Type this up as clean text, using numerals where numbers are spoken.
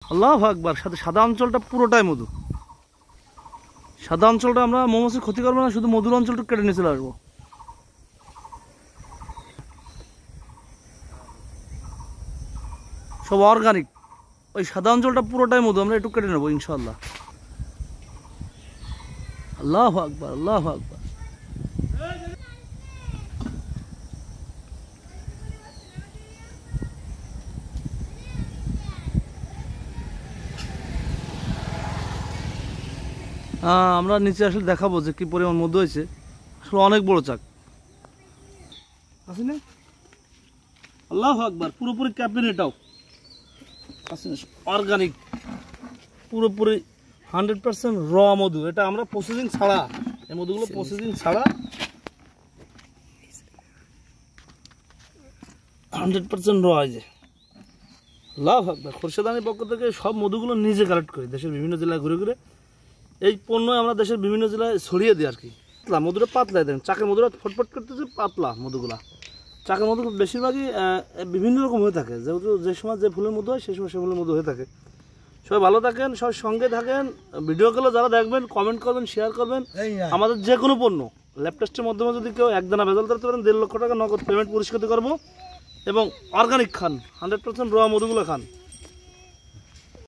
আল্লাহু আকবার। সাথে সাদা অঞ্চলটা পুরোটাই মধু। সাদা অঞ্চলটা আমরা মৌমাছির ক্ষতি করবো না, শুধু মধুর অঞ্চলটা কেটে নিয়ে চলে আসবো। সব অর্গানিক। ওই সাদা অঞ্চলটা পুরোটাই মধু, আমরা একটু কেটে নেবো ইনশাআল্লাহ। আল্লাহু আকবার, আল্লাহু আকবার। আমরা নিচে আসলে দেখাবো যে কি পরিমাণ মধু হয়েছে। আসলে অনেক বড় চাক আছে না। আল্লাহু আকবার। পুরোপুরি ক্যাপ্টেন, এটাও অর্গানিক, পুরোপুরি 100% র মধু। এটা আমরা প্রসেসিং ছাড়া, এই মধুগুলো প্রসেসিং ছাড়া 100% র হয় যে। আল্লাহু আকবার। খোরশেদানির পক্ষ থেকে সব মধুগুলো নিজে কালেক্ট করি, দেশের বিভিন্ন জেলায় ঘুরে ঘুরে এই পণ্য আমরা দেশের বিভিন্ন জেলায় ছড়িয়ে দিই আর কি। পাতলা মধুটা, পাতলা দেখেন, চাকের মধুটা ফটফট করতেছে, পাতলা মধুগুলা। চাকের মধু বেশিরভাগই বিভিন্ন রকম হয়ে থাকে, যেহেতু যে সময় যে ফুলের মধু হয় সেই সময় সে ফুলের মধু হয়ে থাকে। সবাই ভালো থাকেন, সবাই সঙ্গে থাকেন। ভিডিওগুলো যারা দেখবেন কমেন্ট করবেন, শেয়ার করবেন। আমাদের যে কোনো পণ্য ল্যাব টেস্টের মাধ্যমে যদি কেউ একদানা ভেজাল ধরতে পারেন, 1.5 লক্ষ টাকা নগদ পেমেন্ট পরিষ্কৃত করবো। এবং অর্গানিক খান, 100% র মধুগুলো খান।